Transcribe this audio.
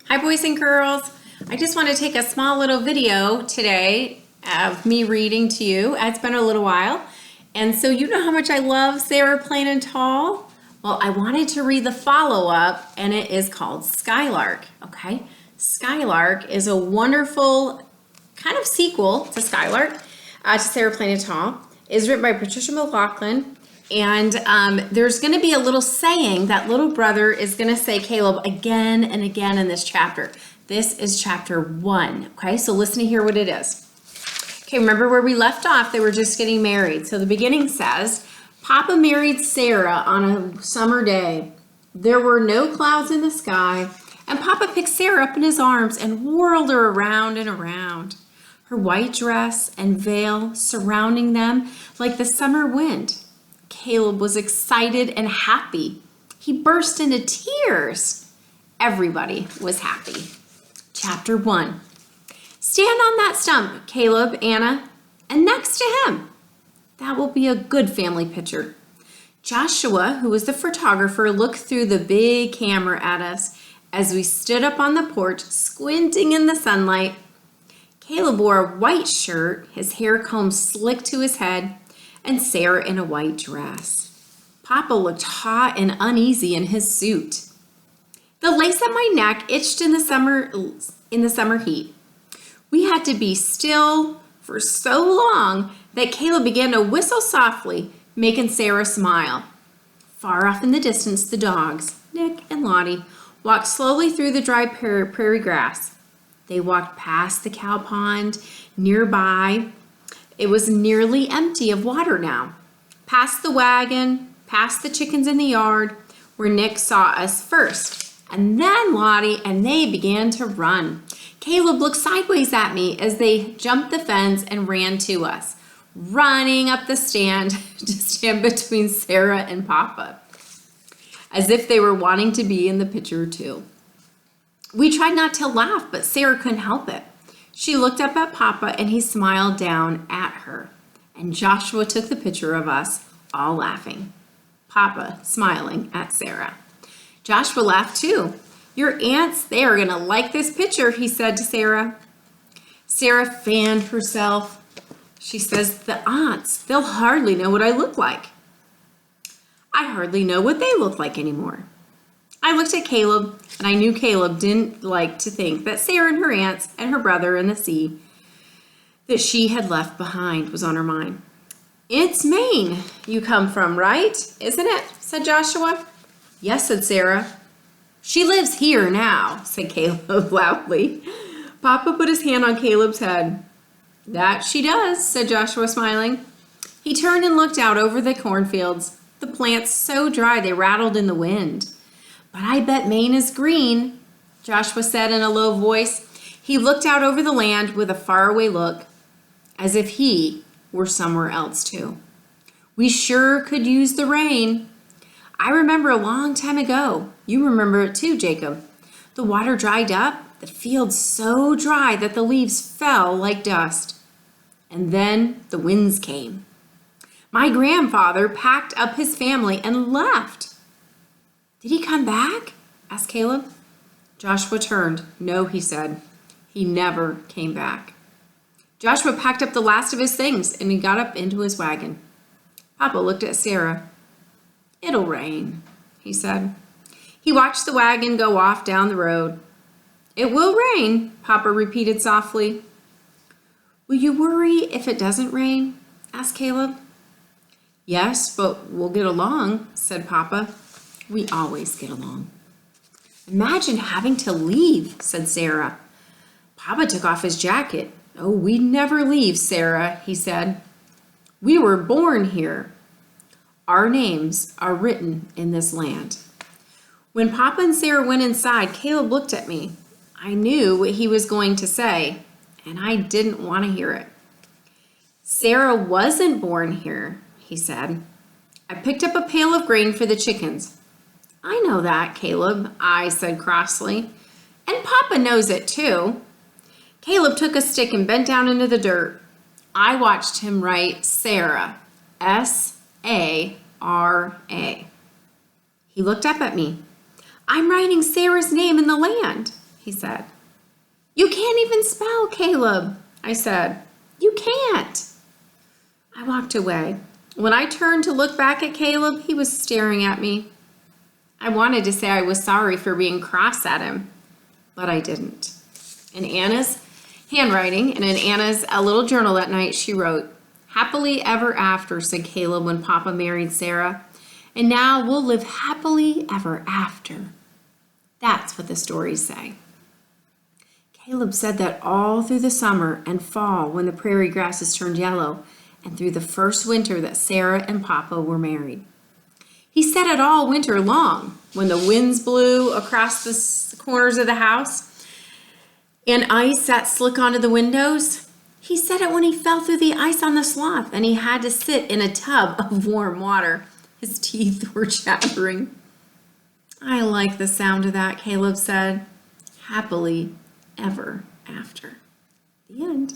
Hi boys and girls. I just want to take a small little video today of me reading to you. It's been a little while. And so you know how much I love Sarah Plain and Tall? Well, I wanted to read the follow-up and it is called Skylark, okay? Skylark is a wonderful kind of sequel to Skylark, to Sarah Plain and Tall. It is written by Patricia MacLachlan. And there's going to be a little saying that little brother is going to say Caleb again and again in this chapter. This is chapter 1. Okay, so listen to hear what it is. Okay, remember where we left off? They were just getting married. So the beginning says, Papa married Sarah on a summer day. There were no clouds in the sky, and Papa picked Sarah up in his arms and whirled her around and around. Her white dress and veil surrounding them like the summer wind. Caleb was excited and happy. He burst into tears. Everybody was happy. Chapter 1. Stand on that stump, Caleb, Anna, and next to him. That will be a good family picture. Joshua, who was the photographer, looked through the big camera at us as we stood up on the porch, squinting in the sunlight. Caleb wore a white shirt, his hair combed slick to his head, and Sarah in a white dress. Papa looked hot and uneasy in his suit. The lace on my neck itched in the summer heat. We had to be still for so long that Caleb began to whistle softly, making Sarah smile. Far off in the distance, the dogs, Nick and Lottie, walked slowly through the dry prairie grass. They walked past the cow pond nearby. It was nearly empty of water now. Past the wagon, past the chickens in the yard, where Nick saw us first, and then Lottie, and they began to run. Caleb looked sideways at me as they jumped the fence and ran to us, running up the stand to stand between Sarah and Papa, as if they were wanting to be in the picture too. We tried not to laugh, but Sarah couldn't help it. She looked up at Papa and he smiled down at her. And Joshua took the picture of us, all laughing. Papa smiling at Sarah. Joshua laughed too. Your aunts, they are going to like this picture, he said to Sarah. Sarah fanned herself. She says, the aunts, they'll hardly know what I look like. I hardly know what they look like anymore. I looked at Caleb, and I knew Caleb didn't like to think that Sarah and her aunts and her brother and the sea that she had left behind was on her mind. It's Maine you come from, right? Isn't it? Said Joshua. Yes, said Sarah. She lives here now, said Caleb loudly. Papa put his hand on Caleb's head. That she does, said Joshua, smiling. He turned and looked out over the cornfields, the plants so dry they rattled in the wind. But I bet Maine is green, Joshua said in a low voice. He looked out over the land with a faraway look, as if he were somewhere else too. We sure could use the rain. I remember a long time ago. You remember it too, Jacob. The water dried up, the fields so dry that the leaves fell like dust. And then the winds came. My grandfather packed up his family and left. Did he come back? Asked Caleb. Joshua turned. No, he said. He never came back. Joshua packed up the last of his things and he got up into his wagon. Papa looked at Sarah. It'll rain, he said. He watched the wagon go off down the road. It will rain, Papa repeated softly. Will you worry if it doesn't rain? Asked Caleb. Yes, but we'll get along, said Papa. We always get along. Imagine having to leave, said Sarah. Papa took off his jacket. Oh, we'd never leave, Sarah, he said. We were born here. Our names are written in this land. When Papa and Sarah went inside, Caleb looked at me. I knew what he was going to say, and I didn't want to hear it. Sarah wasn't born here, he said. I picked up a pail of grain for the chickens. I know that, Caleb, I said crossly. And Papa knows it too. Caleb took a stick and bent down into the dirt. I watched him write Sarah, S-A-R-A. He looked up at me. I'm writing Sarah's name in the land, he said. You can't even spell, Caleb, I said. You can't. I walked away. When I turned to look back at Caleb, he was staring at me. I wanted to say I was sorry for being cross at him, but I didn't. In Anna's handwriting and in Anna's little journal that night, she wrote, "Happily ever after," said Caleb when Papa married Sarah. "And now we'll live happily ever after." That's what the stories say. Caleb said that all through the summer and fall when the prairie grasses turned yellow, and through the first winter that Sarah and Papa were married. He said it all winter long when the winds blew across the corners of the house and ice sat slick onto the windows. He said it when he fell through the ice on the sloth and he had to sit in a tub of warm water. His teeth were chattering. I like the sound of that, Caleb said. Happily ever after. The end.